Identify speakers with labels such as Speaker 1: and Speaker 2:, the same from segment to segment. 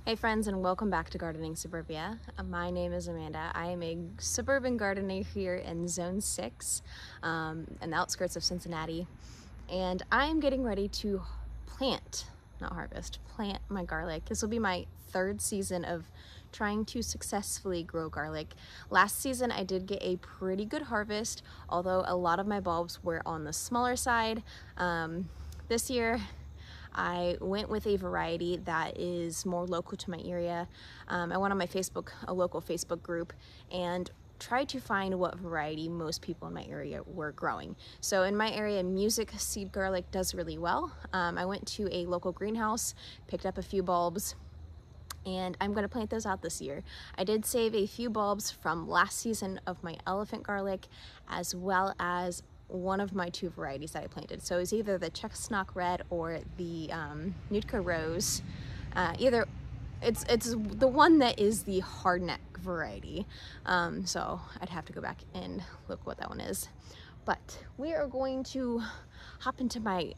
Speaker 1: Hey friends, and welcome back to Gardening Suburbia. My name is Amanda. I am a suburban gardener here in Zone 6 in the outskirts of Cincinnati, and I am getting ready to plant my garlic. This will be my third season of trying to successfully grow garlic. Last season I did get a pretty good harvest, although a lot of my bulbs were on the smaller side. This year I went with a variety that is more local to my area. I went on my a local Facebook group, and tried to find what variety most people in my area were growing. So in my area, music seed garlic does really well. I went to a local greenhouse, picked up a few bulbs, and I'm going to plant those out this year. I did save a few bulbs from last season of my elephant garlic, as well as one of my two varieties that I planted. So it's either the chestnut red or the Nootka rose. It's the one that is the hardneck variety. So I'd have to go back and look what that one is. But we are going to hop into my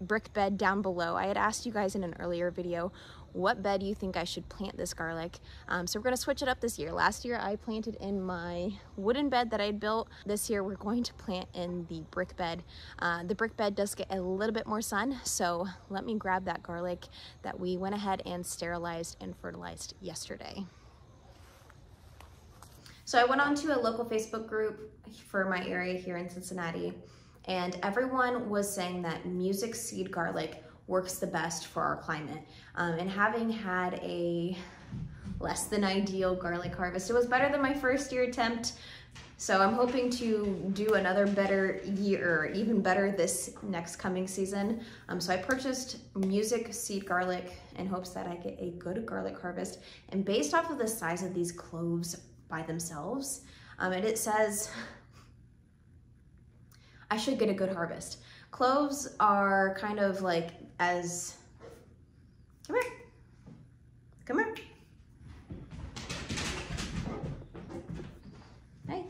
Speaker 1: brick bed down below. I had asked you guys in an earlier video what bed you think I should plant this garlic. So we're gonna switch it up this year. Last year I planted in my wooden bed that I had built. This year we're going to plant in the brick bed. The brick bed does get a little bit more sun, so let me grab that garlic that we went ahead and sterilized and fertilized yesterday. So I went onto a local Facebook group for my area here in Cincinnati, and everyone was saying that music seed garlic works the best for our climate. And having had a less than ideal garlic harvest, it was better than my first year attempt. So I'm hoping to do another better year, or even better this next coming season. So I purchased music seed garlic in hopes that I get a good garlic harvest. And based off of the size of these cloves by themselves, and it says I should get a good harvest. Cloves are kind of like come here. Hey.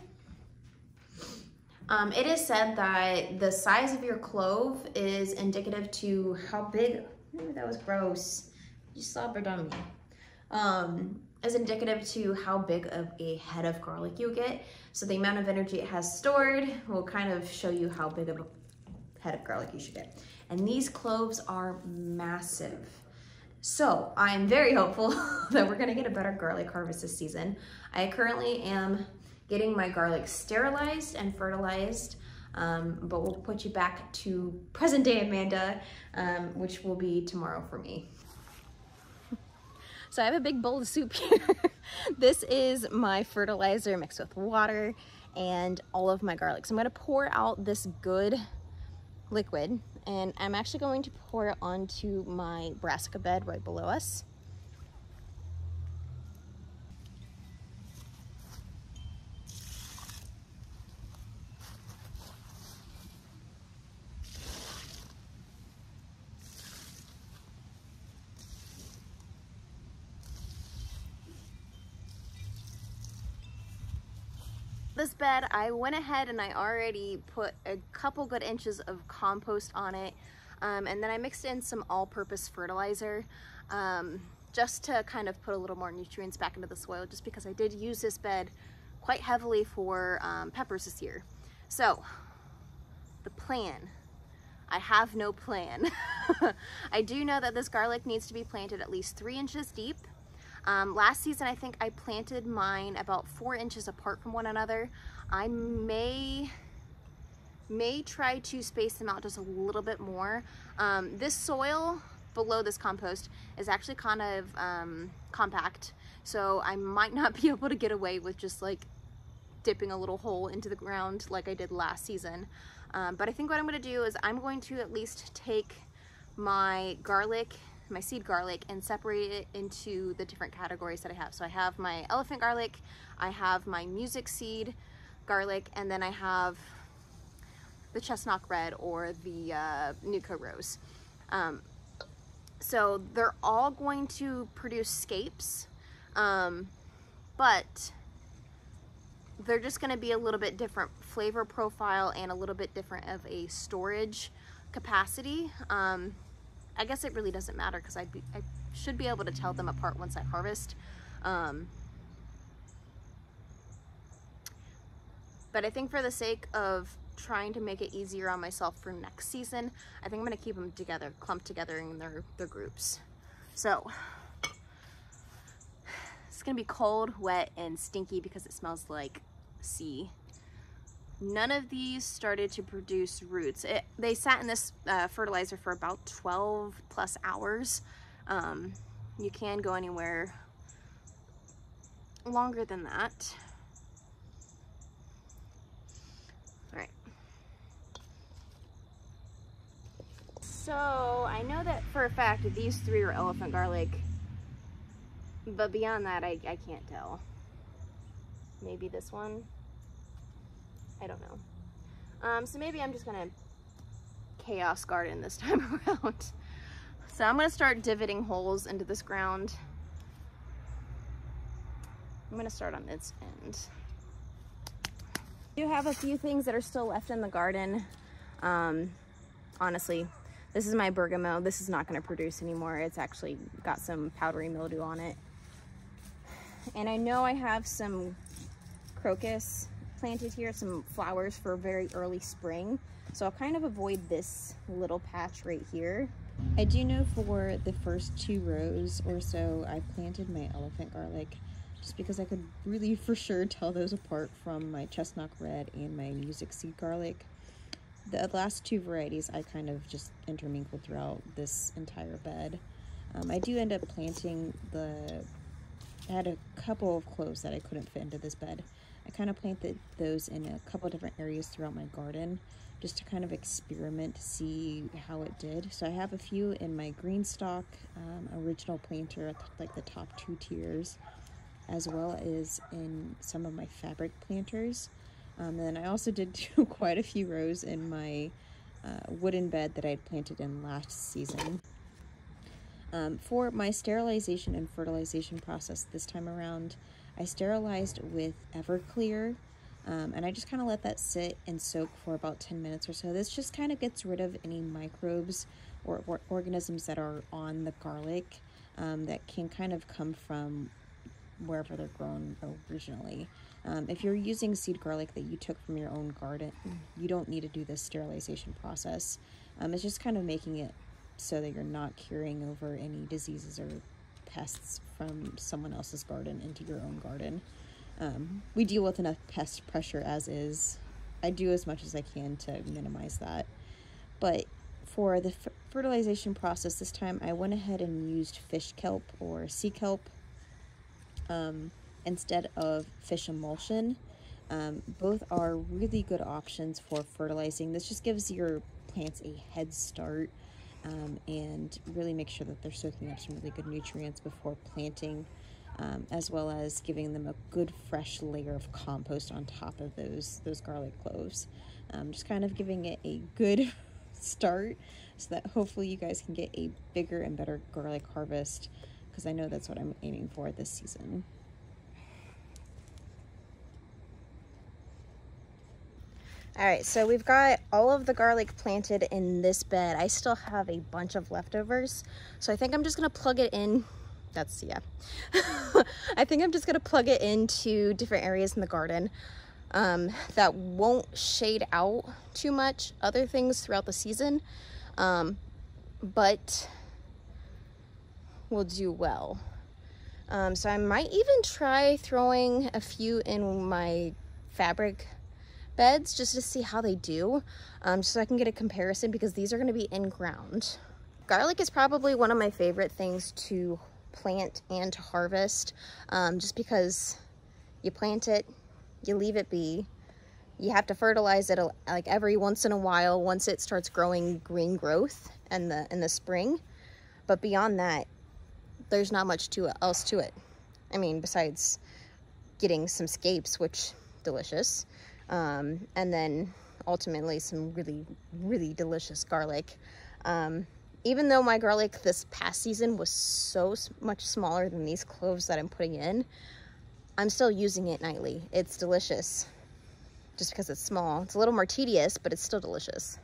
Speaker 1: It is said that the size of your clove is indicative to how big, maybe that was gross, you slobbered on me, is indicative to how big of a head of garlic you get. So the amount of energy it has stored will kind of show you how big of a head of garlic you should get. And these cloves are massive. So I'm very hopeful that we're gonna get a better garlic harvest this season. I currently am getting my garlic sterilized and fertilized, but we'll put you back to present day Amanda, which will be tomorrow for me. So I have a big bowl of soup here. This is my fertilizer mixed with water and all of my garlic. So I'm gonna pour out this good liquid, and I'm actually going to pour it onto my brassica bed right below us. This bed, I went ahead and I already put a couple good inches of compost on it, and then I mixed in some all-purpose fertilizer just to kind of put a little more nutrients back into the soil, just because I did use this bed quite heavily for peppers this year. So the plan, I have no plan. I do know that this garlic needs to be planted at least 3 inches deep. Last season, I think I planted mine about 4 inches apart from one another. I may try to space them out just a little bit more. This soil below this compost is actually kind of compact, so I might not be able to get away with just like dipping a little hole into the ground like I did last season. But I think what I'm going to do is I'm going to at least take my garlic, my seed garlic, and separate it into the different categories that I have. So I have my elephant garlic, I have my music seed garlic, and then I have the chestnut red or the Nootka rose. So they're all going to produce scapes, but they're just going to be a little bit different flavor profile and a little bit different of a storage capacity. I guess it really doesn't matter because I should be able to tell them apart once I harvest. But I think for the sake of trying to make it easier on myself for next season, I think I'm gonna keep them together, clumped together in their groups. So it's gonna be cold, wet, and stinky because it smells like sea. None of these started to produce roots. They sat in this fertilizer for about 12 plus hours. You can go anywhere longer than that. All right. So I know that for a fact that these 3 are elephant garlic, but beyond that, I can't tell. Maybe this one? I don't know. So maybe I'm just gonna chaos garden this time around. So I'm gonna start divoting holes into this ground. I'm gonna start on this end. I do have a few things that are still left in the garden. Honestly, this is my bergamot. This is not gonna produce anymore. It's actually got some powdery mildew on it. And I know I have some crocus planted here, some flowers for very early spring. So I'll kind of avoid this little patch right here.
Speaker 2: I do know for the first 2 rows or so, I planted my elephant garlic just because I could really for sure tell those apart from my chestnut red and my music seed garlic. The last 2 varieties I kind of just intermingled throughout this entire bed. I do end up planting I had a couple of cloves that I couldn't fit into this bed. I kind of planted those in a couple of different areas throughout my garden just to kind of experiment to see how it did. So I have a few in my Greenstalk original planter at like the top 2 tiers, as well as in some of my fabric planters. And then I also did do quite a few rows in my wooden bed that I had planted in last season. For my sterilization and fertilization process this time around, I sterilized with Everclear, and I just kind of let that sit and soak for about 10 minutes or so. This just kind of gets rid of any microbes or organisms that are on the garlic that can kind of come from wherever they're grown originally. If you're using seed garlic that you took from your own garden, you don't need to do this sterilization process. It's just kind of making it so that you're not carrying over any diseases or pests from someone else's garden into your own garden. We deal with enough pest pressure as is. I do as much as I can to minimize that. But for the fertilization process this time, I went ahead and used fish kelp or sea kelp instead of fish emulsion. Both are really good options for fertilizing. This just gives your plants a head start and really make sure that they're soaking up some really good nutrients before planting, as well as giving them a good fresh layer of compost on top of those garlic cloves. Just kind of giving it a good start so that hopefully you guys can get a bigger and better garlic harvest, because I know that's what I'm aiming for this season.
Speaker 1: All right, so we've got all of the garlic planted in this bed. I still have a bunch of leftovers, so I think I'm just gonna plug it in. I think I'm just gonna plug it into different areas in the garden that won't shade out too much other things throughout the season, but will do well. So I might even try throwing a few in my fabric beds just to see how they do, so I can get a comparison, because these are going to be in ground. Garlic is probably one of my favorite things to plant and to harvest, just because you plant it, you leave it be, you have to fertilize it like every once in a while once it starts growing green growth in the spring, but beyond that there's not much else to it. I mean, besides getting some scapes, which delicious, and then ultimately some really, really delicious garlic. Even though my garlic this past season was so much smaller than these cloves that I'm putting in, I'm still using it nightly. It's delicious just because it's small. It's a little more tedious, but it's still delicious.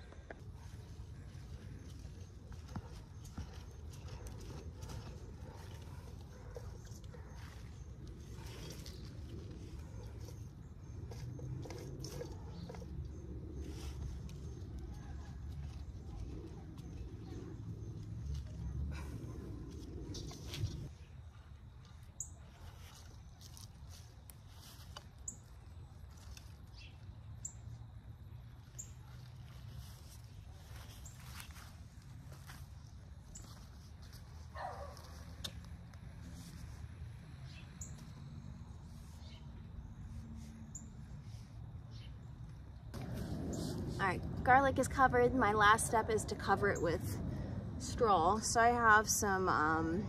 Speaker 1: Alright, garlic is covered. My last step is to cover it with straw. So I have some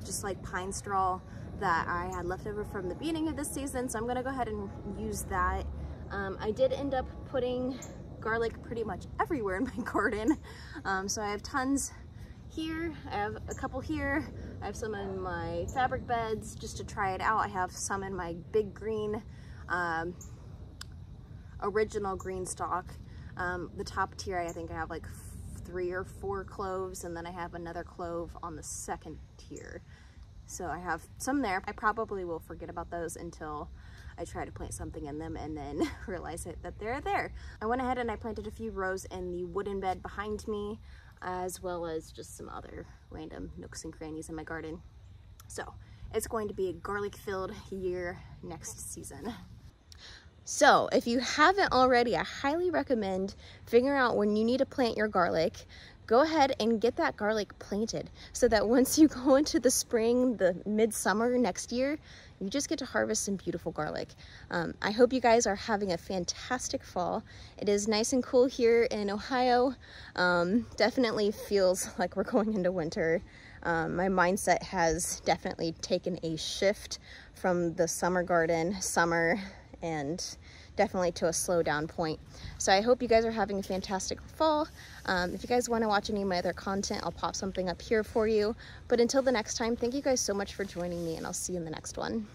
Speaker 1: just like pine straw that I had left over from the beginning of this season, so I'm gonna go ahead and use that. I did end up putting garlic pretty much everywhere in my garden. So I have tons here, I have a couple here, I have some in my fabric beds just to try it out. I have some in my big green, original Greenstalk. The top tier, I think I have like 3 or 4 cloves, and then I have another clove on the second tier. So I have some there. I probably will forget about those until I try to plant something in them and then realize that they're there. I went ahead and I planted a few rows in the wooden bed behind me, as well as just some other random nooks and crannies in my garden. So it's going to be a garlic-filled year next season. So if you haven't already, I highly recommend figuring out when you need to plant your garlic. Go ahead and get that garlic planted so that once you go into the spring, the midsummer next year, you just get to harvest some beautiful garlic. I hope you guys are having a fantastic fall. It is nice and cool here in Ohio. Definitely feels like we're going into winter. My mindset has definitely taken a shift from the summer garden, and definitely to a slow down point. So I hope you guys are having a fantastic fall. If you guys want to watch any of my other content, I'll pop something up here for you. But until the next time, thank you guys so much for joining me, and I'll see you in the next one.